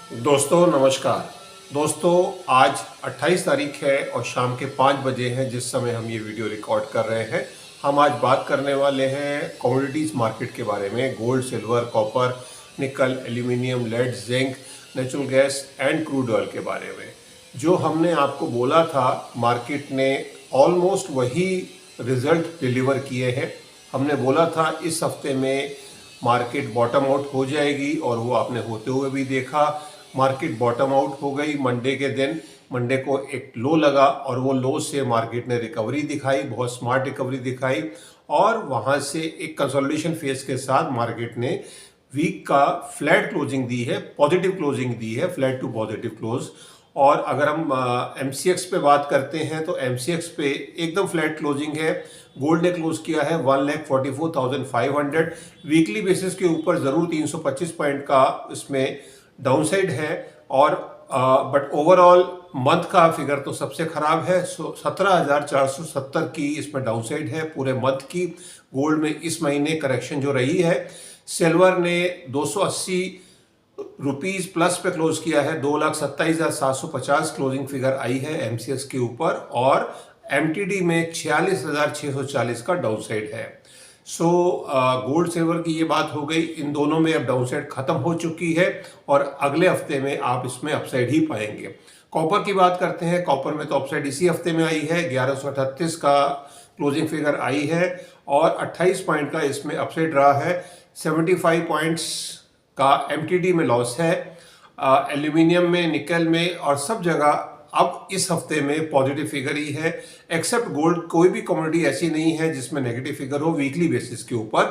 दोस्तों नमस्कार। दोस्तों आज 28 तारीख है और शाम के 5 बजे हैं जिस समय हम ये वीडियो रिकॉर्ड कर रहे हैं। हम आज बात करने वाले हैं कमोडिटीज़ मार्केट के बारे में। Gold, silver, copper, nickel, aluminium, lead, zinc, natural gas and crude oil के बारे में। जो हमने आपको बोला था मार्केट ने ऑलमोस्ट वही रिजल्ट डिलीवर किए हैं। हमने बोला था इस हफ्ते में मार्केट बॉटम आउट हो जाएगी और वो आपने होते हुए भी देखा। मार्केट बॉटम आउट हो गई मंडे के दिन। मंडे को एक लो लगा और वो लो से मार्केट ने रिकवरी दिखाई, बहुत स्मार्ट रिकवरी दिखाई और वहाँ से एक कंसोलिडेशन फेज के साथ मार्केट ने वीक का फ्लैट क्लोजिंग दी है, पॉजिटिव क्लोजिंग दी है, फ्लैट टू पॉजिटिव क्लोज। और अगर हम MCX पे बात करते हैं तो MCX पे एकदम फ्लैट क्लोजिंग है। गोल्ड ने क्लोज किया है 1,44,500। वीकली बेसिस के ऊपर ज़रूर 325 पॉइंट का इसमें डाउनसाइड है और बट ओवरऑल मंथ का फिगर तो सबसे खराब है। 17,470 की इसमें डाउनसाइड है पूरे मंथ की। गोल्ड में इस महीने करेक्शन जो रही है। सिल्वर ने 280 रुपीज़ प्लस पे क्लोज किया है। 2,27,750 क्लोजिंग फिगर आई है MCX के ऊपर और MTD में 46,640 का डाउनसाइड है। सो गोल्ड सिल्वर की ये बात हो गई। इन दोनों में अब डाउनसाइड खत्म हो चुकी है और अगले हफ्ते में आप इसमें अपसाइड ही पाएंगे। कॉपर की बात करते हैं। कॉपर में तो अपसाइड इसी हफ्ते में आई है। 1138 का क्लोजिंग फिगर आई है और 28 पॉइंट का इसमें अपसाइड रहा है। 75 पॉइंट्स का MTD में लॉस है। एल्यूमिनियम में, निकल में और सब जगह अब इस हफ्ते में पॉजिटिव फिगर ही है। एक्सेप्ट गोल्ड, कोई भी कमोडिटी ऐसी नहीं है जिसमें नेगेटिव फिगर हो वीकली बेसिस के ऊपर।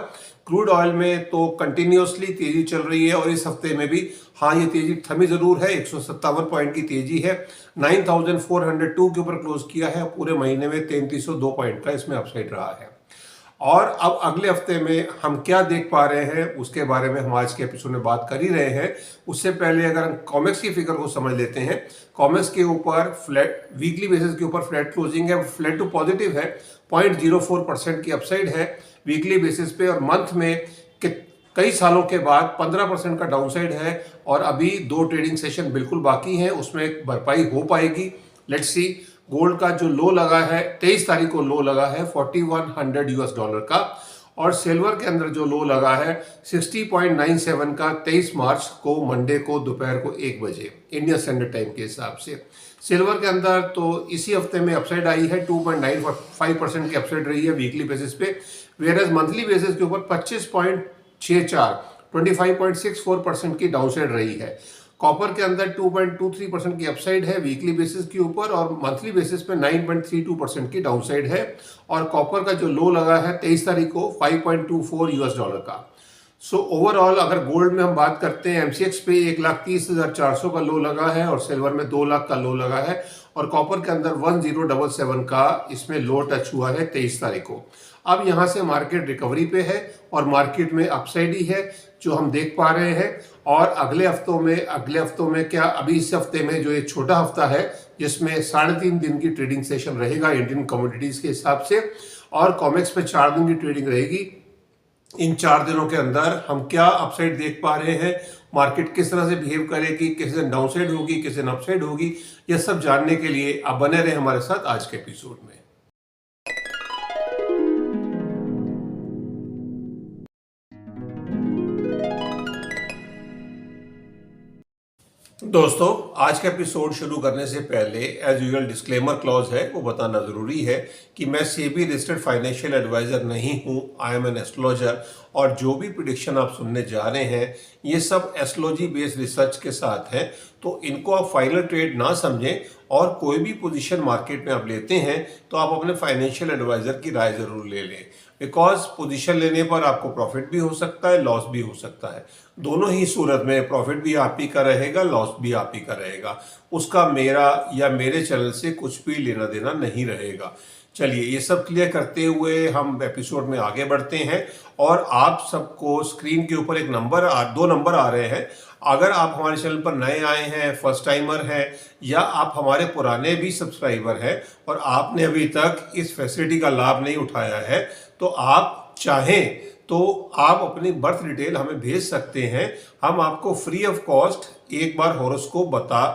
क्रूड ऑयल में तो कंटिन्यूसली तेजी चल रही है और इस हफ्ते में भी हाँ ये तेजी थमी जरूर है। 157 पॉइंट की तेजी है। 9,402 के ऊपर क्लोज किया है। पूरे महीने में 3,302 पॉइंट का इसमें अपसाइड रहा है। और अब अगले हफ्ते में हम क्या देख पा रहे हैं उसके बारे में हम आज के एपिसोड में बात कर ही रहे हैं। उससे पहले अगर हम कॉमेक्स की फिगर को समझ लेते हैं। कॉमेक्स के ऊपर फ्लैट वीकली बेसिस के ऊपर फ्लैट क्लोजिंग है, फ्लैट टू पॉजिटिव है। 0.04% की अपसाइड है वीकली बेसिस पे और मंथ में कई सालों के बाद 15% का डाउनसाइड है और अभी 2 ट्रेडिंग सेशन बिल्कुल बाकी हैं, उसमें भरपाई हो पाएगी। Let's see. गोल्ड का जो लो लगा है 23 तारीख को लो लगा है $4,100 का और सिल्वर के अंदर जो लो लगा है 60.97 का 23 मार्च को मंडे को दोपहर को 1 बजे इंडियन स्टैंडर्ड टाइम के हिसाब से। सिल्वर के अंदर तो इसी हफ्ते में अपसाइड आई है। 2.95% की अपसाइड रही है वीकली बेसिस पे, वेयरएज मंथली बेसिस के ऊपर 25.64 25.64% की डाउनसाइड रही है। कॉपर के अंदर 2.23% की अपसाइड है वीकली बेसिस के ऊपर और मंथली बेसिस पे 9.32% की डाउनसाइड है। और कॉपर का जो लो लगा है 23 तारीख को $5.24 का। सो ओवरऑल अगर गोल्ड में हम बात करते हैं MCX पे 1,30,400 का लो लगा है और सिल्वर में 2 लाख का लो लगा है और कॉपर के अंदर 1077 का इसमें लो टच हुआ है 23 तारीख को। अब यहाँ से मार्केट रिकवरी पे है और मार्केट में अपसाइड ही है जो हम देख पा रहे हैं। और अगले हफ्तों में क्या, अभी इस हफ्ते में जो ये छोटा हफ्ता है जिसमें 3.5 दिन की ट्रेडिंग सेशन रहेगा इंडियन कमोडिटीज के हिसाब से और कॉमेक्स पे 4 दिन की ट्रेडिंग रहेगी। इन 4 दिनों के अंदर हम क्या अपसाइड देख पा रहे हैं, मार्केट किस तरह से बिहेव करेगी, किस दिन डाउनसाइड होगी, किस दिन अपसाइड होगी, यह सब जानने के लिए आप बने रहे हमारे साथ आज के एपिसोड में। दोस्तों आज का एपिसोड शुरू करने से पहले एज यूजुअल डिस्क्लेमर क्लॉज है वो बताना ज़रूरी है कि मैं सेबी रजिस्टर्ड फाइनेंशियल एडवाइज़र नहीं हूँ। आई एम एन एस्ट्रोलॉजर और जो भी प्रिडिक्शन आप सुनने जा रहे हैं ये सब एस्ट्रोलॉजी बेस्ड रिसर्च के साथ है। तो इनको आप फाइनल ट्रेड ना समझें और कोई भी पोजीशन मार्केट में आप लेते हैं तो आप अपने फाइनेंशियल एडवाइज़र की राय ज़रूर ले लें। बिकॉज पोजीशन लेने पर आपको प्रॉफिट भी हो सकता है, लॉस भी हो सकता है। दोनों ही सूरत में प्रॉफिट भी आप ही का रहेगा, लॉस भी आप ही का रहेगा। उसका मेरा या मेरे चैनल से कुछ भी लेना देना नहीं रहेगा। चलिए ये सब क्लियर करते हुए हम एपिसोड में आगे बढ़ते हैं और आप सबको स्क्रीन के ऊपर दो नंबर आ रहे हैं। अगर आप हमारे चैनल पर नए आए हैं, फर्स्ट टाइमर हैं या आप हमारे पुराने भी सब्सक्राइबर हैं और आपने अभी तक इस फैसिलिटी का लाभ नहीं उठाया है तो आप चाहें तो आप अपनी बर्थ डिटेल हमें भेज सकते हैं। हम आपको फ्री ऑफ कॉस्ट एक बार हॉरोस्कोप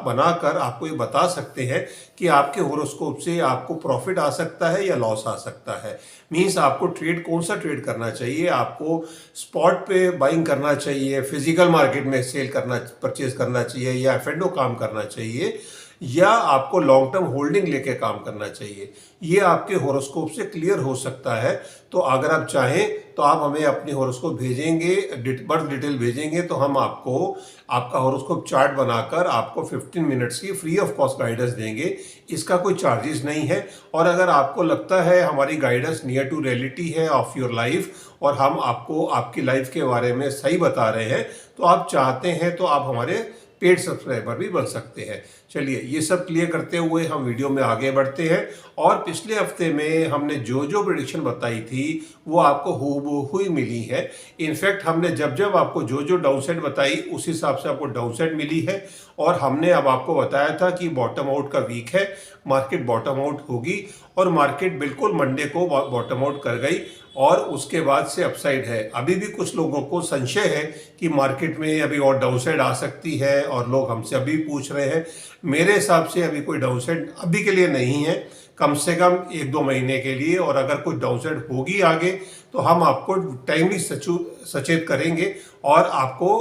बनाकर आपको ये बता सकते हैं कि आपके हॉरोस्कोप से आपको प्रॉफिट आ सकता है या लॉस आ सकता है। मीन्स आपको ट्रेड कौन सा ट्रेड करना चाहिए, आपको स्पॉट पे बाइंग करना चाहिए, फिजिकल मार्केट में सेल करना परचेज करना चाहिए, या एफ&ओ काम करना चाहिए, या आपको लॉन्ग टर्म होल्डिंग लेके काम करना चाहिए। ये आपके हॉरोस्कोप से क्लियर हो सकता है। तो अगर आप चाहें तो आप हमें अपनी हॉरोस्कोप भेजेंगे, बर्थ डिटेल भेजेंगे, तो हम आपको आपका हॉरोस्कोप चार्ट बनाकर आपको 15 मिनट्स की फ्री ऑफ कॉस्ट गाइडेंस देंगे। इसका कोई चार्जेस नहीं है। और अगर आपको लगता है हमारी गाइडेंस नियर टू रियलिटी है ऑफ योर लाइफ और हम आपको आपकी लाइफ के बारे में सही बता रहे हैं, तो आप चाहते हैं तो आप हमारे पेड सब्सक्राइबर भी बन सकते हैं। चलिए, ये सब क्लियर करते हुए हम वीडियो में आगे बढ़ते हैं। और पिछले हफ्ते में हमने जो जो प्रेडिक्शन बताई थी वो आपको हूबहू ही मिली है। इनफैक्ट हमने जब जब आपको जो जो डाउनसाइड बताई उस हिसाब से आपको डाउनसाइड मिली है। और हमने अब आपको बताया था कि बॉटम आउट का वीक है, मार्केट बॉटम आउट होगी, और मार्केट बिल्कुल मंडे को बॉटम आउट कर गई और उसके बाद से अपसाइड है। अभी भी कुछ लोगों को संशय है कि मार्केट में अभी और डाउनसाइड आ सकती है, और लोग हमसे अभी पूछ रहे हैं। मेरे हिसाब से अभी कोई डाउनसाइड अभी के लिए नहीं है, कम से कम 1-2 महीने के लिए। और अगर कुछ डाउनसाइड होगी आगे तो हम आपको टाइमली सचेत करेंगे और आपको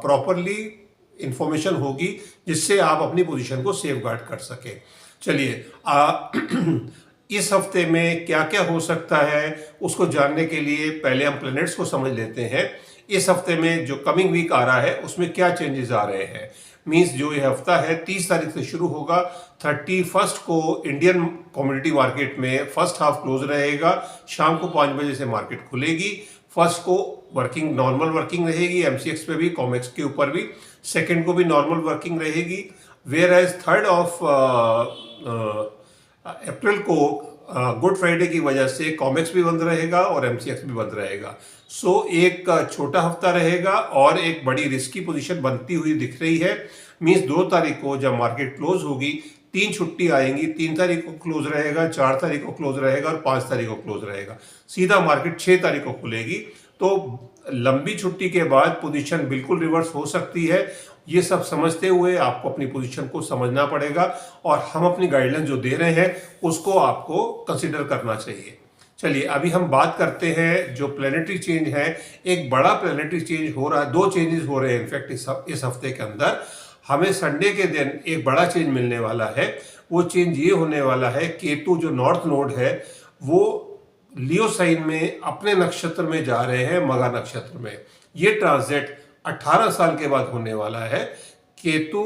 प्रॉपरली इंफॉर्मेशन होगी जिससे आप अपनी पोजीशन को सेफ गार्ड कर सकें। चलिए, इस हफ्ते में क्या क्या हो सकता है उसको जानने के लिए पहले हम प्लैनेट्स को समझ लेते हैं। इस हफ्ते में जो कमिंग वीक आ रहा है उसमें क्या चेंजेस आ रहे हैं। मीन्स जो ये हफ्ता है 30 तारीख से शुरू होगा। 31 को इंडियन कमोडिटी मार्केट में फर्स्ट हाफ क्लोज रहेगा, शाम को 5 बजे से मार्केट खुलेगी। फर्स्ट को नॉर्मल वर्किंग रहेगी, एमसीएक्स पे भी, कॉमेक्स के ऊपर भी। सेकेंड को भी नॉर्मल वर्किंग रहेगी। वेयर एज 3 अप्रैल को गुड फ्राइडे की वजह से कॉमेक्स भी बंद रहेगा और एमसीएक्स भी बंद रहेगा। सो एक छोटा हफ्ता रहेगा और एक बड़ी रिस्की पोजीशन बनती हुई दिख रही है। मीन्स 2 तारीख को जब मार्केट क्लोज होगी 3 छुट्टी आएंगी। 3 तारीख को क्लोज रहेगा, 4 तारीख को क्लोज रहेगा और 5 तारीख को क्लोज रहेगा। सीधा मार्केट 6 तारीख को खुलेगी। तो लंबी छुट्टी के बाद पोजीशन बिल्कुल रिवर्स हो सकती है। ये सब समझते हुए आपको अपनी पोजीशन को समझना पड़ेगा और हम अपनी गाइडलाइन जो दे रहे हैं उसको आपको कंसिडर करना चाहिए। चलिए, अभी हम बात करते हैं जो प्लैनेटरी चेंज है। एक बड़ा प्लैनेटरी चेंज हो रहा है, 2 चेंजेस हो रहे हैं इनफैक्ट इस हफ्ते के अंदर। हमें संडे के दिन एक बड़ा चेंज मिलने वाला है। वो चेंज ये होने वाला है, केतु जो नॉर्थ नोड है वो लियो साइन में अपने नक्षत्र में जा रहे हैं, मगा नक्षत्र में। ये ट्रांजिट 18 साल के बाद होने वाला है। केतु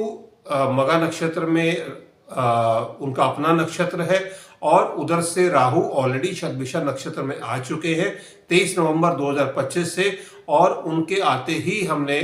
मगा नक्षत्र में उनका अपना नक्षत्र है और उधर से राहु ऑलरेडी शतभिषा नक्षत्र में आ चुके हैं 23 नवंबर 2025 से। और उनके आते ही हमने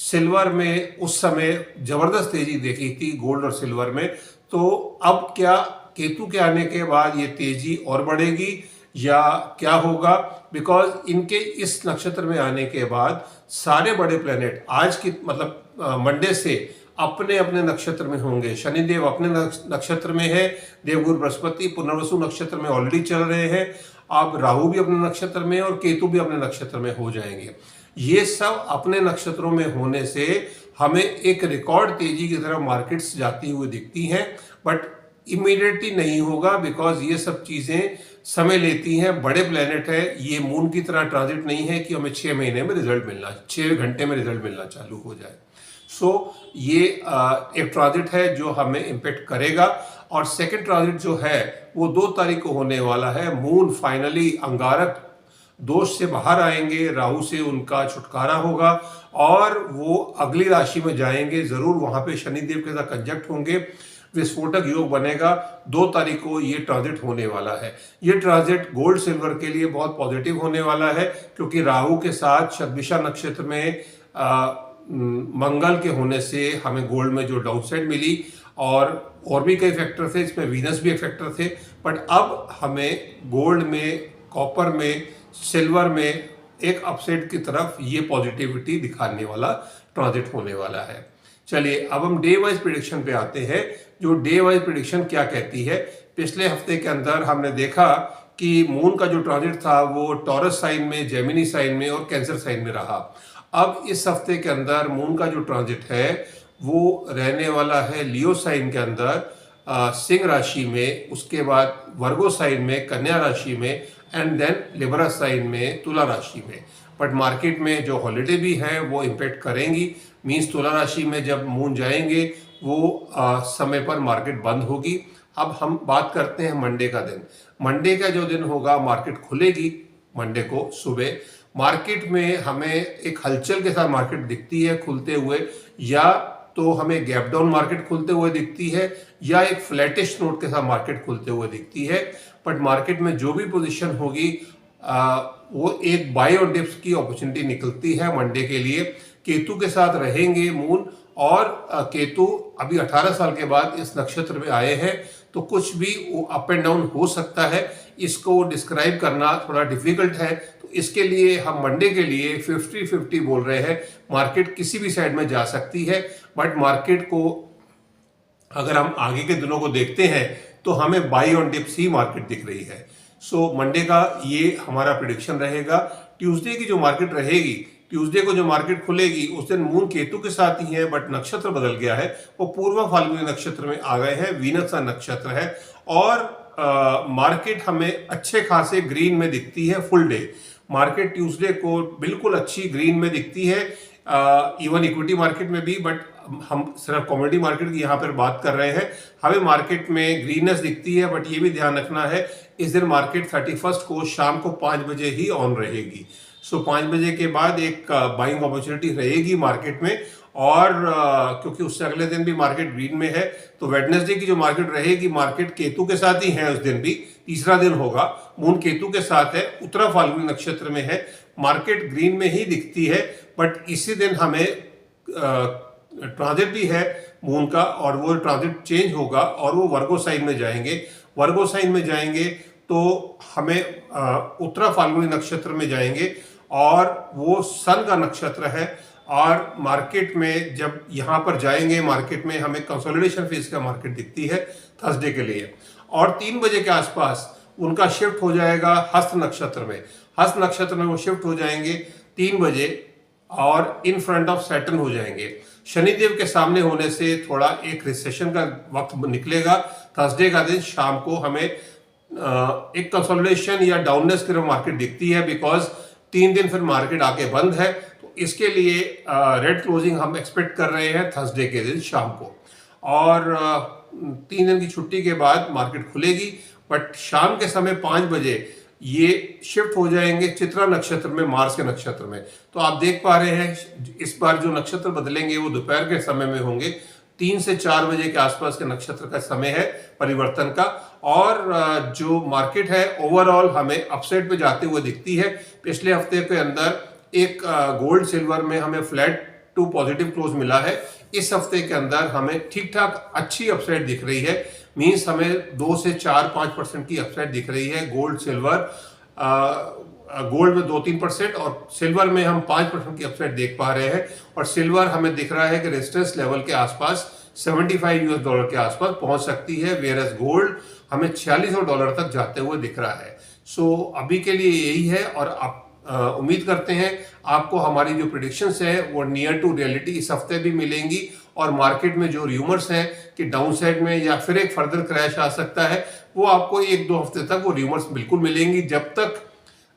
सिल्वर में उस समय जबरदस्त तेजी देखी थी, गोल्ड और सिल्वर में। तो अब क्या केतु के आने के बाद ये तेजी और बढ़ेगी या क्या होगा? बिकॉज इनके इस नक्षत्र में आने के बाद सारे बड़े प्लेनेट आज की मतलब मंडे से अपने अपने नक्षत्र में होंगे। शनिदेव अपने नक्षत्र में है, देवगुरु बृहस्पति पुनर्वसु नक्षत्र में ऑलरेडी चल रहे हैं। अब राहु भी अपने नक्षत्र में और केतु भी अपने नक्षत्र में हो जाएंगे। ये सब अपने नक्षत्रों में होने से हमें एक रिकॉर्ड तेजी की तरफ मार्केट्स जाती हुई दिखती हैं, बट इमीडिएटली नहीं होगा बिकॉज ये सब चीजें समय लेती हैं। बड़े प्लेनेट है, ये मून की तरह ट्रांजिट नहीं है कि हमें 6 महीने में रिजल्ट मिलना, 6 घंटे में रिजल्ट मिलना चालू हो जाए। सो ये एक ट्रांजिट है जो हमें इम्पेक्ट करेगा। और सेकंड ट्रांजिट जो है वो 2 तारीख को होने वाला है। मून फाइनली अंगारक दोष से बाहर आएंगे, राहु से उनका छुटकारा होगा और वो अगली राशि में जाएंगे। जरूर वहां पे शनिदेव के साथ कंजक्ट होंगे, विस्फोटक योग बनेगा। 2 तारीख को ये ट्रांजिट होने वाला है। ये ट्रांजिट गोल्ड सिल्वर के लिए बहुत पॉजिटिव होने वाला है क्योंकि राहु के साथ शतभिषा नक्षत्र में मंगल के होने से हमें गोल्ड में जो डाउनसाइड मिली और भी कई फैक्टर थे, इसमें वीनस भी एक फैक्टर थे। बट अब हमें गोल्ड में, कॉपर में, सिल्वर में एक अपसाइड की तरफ ये पॉजिटिविटी दिखाने वाला ट्रांजिट होने वाला है। चलिए, अब हम डे वाइज प्रेडिक्शन पे आते हैं। जो डे वाइज प्रेडिक्शन क्या कहती है, पिछले हफ्ते के अंदर हमने देखा कि मून का जो ट्रांजिट था वो टॉरस साइन में, जेमिनी साइन में और कैंसर साइन में रहा। अब इस हफ्ते के अंदर मून का जो ट्रांजिट है वो रहने वाला है लियो साइन के अंदर, सिंह राशि में, उसके बाद वर्गो साइन में, कन्या राशि में, एंड देन लिब्रा साइन में, तुला राशि में। बट मार्केट में जो हॉलीडे भी हैं वो इम्पेक्ट करेंगी। मीन्स तुला राशि में जब मून जाएंगे वो समय पर मार्केट बंद होगी। अब हम बात करते हैं मंडे का दिन। मंडे का जो दिन होगा मार्केट खुलेगी मंडे को सुबह। मार्केट में हमें एक हलचल के साथ मार्केट दिखती है खुलते हुए, या तो हमें गैप डाउन मार्केट खुलते हुए दिखती है, या एक फ्लैटिश नोट के साथ मार्केट खुलते हुए दिखती है। बट मार्केट में जो भी पोजीशन होगी वो एक बाय और डिप्स की अपॉर्चुनिटी निकलती है मंडे के लिए। केतु के साथ रहेंगे मून, और केतु अभी 18 साल के बाद इस नक्षत्र में आए हैं, तो कुछ भी अप एंड डाउन हो सकता है। इसको डिस्क्राइब करना थोड़ा डिफिकल्ट है, तो इसके लिए हम मंडे के लिए 50-50 बोल रहे हैं। मार्केट किसी भी साइड में जा सकती है, बट मार्केट को अगर हम आगे के दिनों को देखते हैं तो हमें by on dips he market दिख रही है। सो मंडे का ये हमारा प्रिडिक्शन रहेगा। ट्यूसडे की जो मार्केट रहेगी, ट्यूसडे को जो मार्केट खुलेगी उस दिन मून केतु के साथ ही है, बट नक्षत्र बदल गया है, वो पूर्व फाल्गुनी नक्षत्र में आ गए हैं, वीनस का नक्षत्र है। और मार्केट हमें अच्छे खासे ग्रीन में दिखती है फुल डे। मार्केट ट्यूसडे को बिल्कुल अच्छी ग्रीन में दिखती है, इवन इक्विटी मार्केट में भी, बट हम सिर्फ कमोडिटी मार्केट की यहाँ पर बात कर रहे हैं। हमें मार्केट में ग्रीननेस दिखती है, बट ये भी ध्यान रखना है इस दिन मार्केट 31 को शाम को 5 बजे ही ऑन रहेगी। सो 5 बजे के बाद एक बाइंग अपॉर्चुनिटी रहेगी मार्केट में, और क्योंकि उससे अगले दिन भी मार्केट ग्रीन में है, तो वेडनेसडे की जो मार्केट रहेगी, मार्केट केतु के साथ ही है, उस दिन भी तीसरा दिन होगा, मून केतु के साथ है, उत्तरा फाल्गुनी नक्षत्र में है, मार्केट ग्रीन में ही दिखती है। बट इसी दिन हमें ट्रांजिट भी है मून का, और वो ट्रांजिट चेंज होगा और वो वर्गो साइन में जाएंगे। वर्गो साइन में जाएंगे तो हमें उत्तरा फाल्गुनी नक्षत्र में जाएंगे, और वो सन का नक्षत्र है। और मार्केट में जब यहाँ पर जाएंगे, मार्केट में हमें कंसोलिडेशन फेज का मार्केट दिखती है थर्सडे के लिए। और 3 बजे के आसपास उनका शिफ्ट हो जाएगा हस्त नक्षत्र में। हस्त नक्षत्र में वो शिफ्ट हो जाएंगे 3 बजे, और इन फ्रंट ऑफ सैटर्न हो जाएंगे। शनिदेव के सामने होने से थोड़ा एक रिसेशन का वक्त निकलेगा। थर्सडे का दिन शाम को हमें एक कंसोलिडेशन या डाउननेस की मार्केट दिखती है, बिकॉज 3 दिन फिर मार्केट आके बंद है। तो इसके लिए रेड क्लोजिंग हम एक्सपेक्ट कर रहे हैं थर्सडे के दिन शाम को, और 3 दिन की छुट्टी के बाद मार्केट खुलेगी। बट शाम के समय 5 बजे ये शिफ्ट हो जाएंगे चित्रा नक्षत्र में, मार्स के नक्षत्र में। तो आप देख पा रहे हैं इस बार जो नक्षत्र बदलेंगे वो दोपहर के समय में होंगे। 3 से 4 बजे के आसपास के नक्षत्र का समय है परिवर्तन का। और जो मार्केट है ओवरऑल हमें अपसाइड पे जाते हुए दिखती है। पिछले हफ्ते के अंदर एक गोल्ड सिल्वर में हमें फ्लैट टू पॉजिटिव क्लोज मिला है। इस हफ्ते के अंदर हमें ठीक ठाक अच्छी अपसाइड दिख रही है। मीन्स हमें 2 से 4-5% की अपसाइड दिख रही है गोल्ड सिल्वर। गोल्ड में 2-3% और सिल्वर में हम 5% की अपसाइड देख पा रहे हैं। और सिल्वर हमें दिख रहा है कि रेजिस्टेंस लेवल के आसपास $75 के आसपास पहुंच सकती है, वेयरएस गोल्ड हमें $4600 तक जाते हुए दिख रहा है। सो अभी के लिए यही है, और आप उम्मीद करते हैं आपको हमारी जो प्रिडिक्शंस है वो नियर टू रियलिटी इस हफ्ते भी मिलेंगी। और मार्केट में जो र्यूमर्स हैं कि डाउन साइड में या फिर एक फर्दर क्रैश आ सकता है, वो आपको 1-2 हफ्ते तक वो र्यूमर्स बिल्कुल मिलेंगी।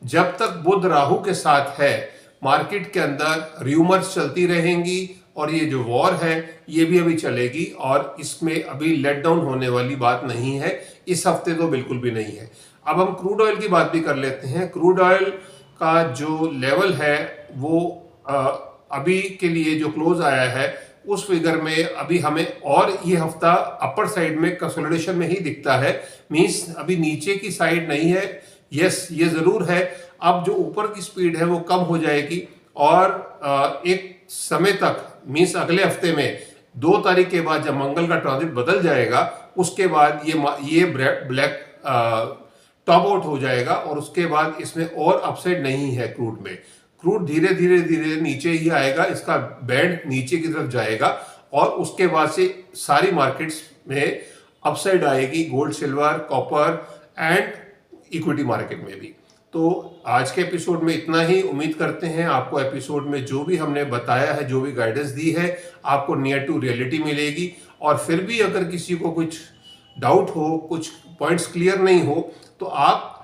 जब तक बुध राहु के साथ है मार्केट के अंदर र्यूमर्स चलती रहेंगी, और ये जो वॉर है ये भी अभी चलेगी, और इसमें अभी लेट डाउन होने वाली बात नहीं है, इस हफ्ते तो बिल्कुल भी नहीं है। अब हम क्रूड ऑयल की बात भी कर लेते हैं। क्रूड ऑयल का जो लेवल है वो अभी के लिए जो क्लोज आया है उस फिगर में अभी हमें, और ये हफ्ता अपर साइड में कंसोलिडेशन में ही दिखता है। मींस अभी नीचे की साइड नहीं है। यस, ये जरूर है, अब जो ऊपर की स्पीड है वो कम हो जाएगी, और एक समय तक मींस अगले हफ्ते में 2 तारीख के बाद जब मंगल का ट्रांजिट बदल जाएगा, उसके बाद ये ब्लैक टॉप आउट हो जाएगा, और उसके बाद इसमें और अपसाइड नहीं है क्रूड में। क्रूड धीरे धीरे नीचे ही आएगा, इसका बैंड नीचे की तरफ जाएगा, और उसके बाद से सारी मार्केट्स में अपसाइड आएगी, gold, silver, copper and equity market में भी। तो आज के एपिसोड में इतना ही। उम्मीद करते हैं आपको एपिसोड में जो भी हमने बताया है, जो भी गाइडेंस दी है, आपको नियर टू रियलिटी मिलेगी। और फिर भी अगर किसी को कुछ डाउट हो, कुछ पॉइंट्स क्लियर नहीं हो, तो आप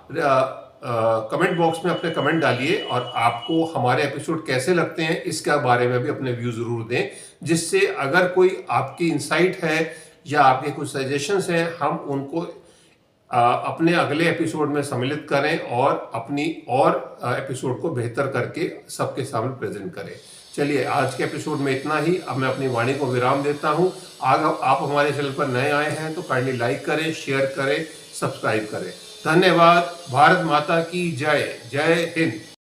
कमेंट बॉक्स में अपने कमेंट डालिए और आपको हमारे एपिसोड कैसे लगते हैं इसके बारे में भी अपने व्यू जरूर दें, जिससे अगर कोई आपकी इंसाइट है या आपके कुछ सजेशंस हैं, हम उनको अपने अगले एपिसोड में सम्मिलित करें और अपनी और एपिसोड को बेहतर करके सबके सामने प्रेजेंट करें। चलिए, आज के एपिसोड में इतना ही। अब मैं अपनी वाणी को विराम देता हूं। आप हमारे चैनल पर नए आए हैं तो काइंडली लाइक करें, शेयर करें, सब्सक्राइब करें। धन्यवाद। भारत माता की जय। जय हिंद।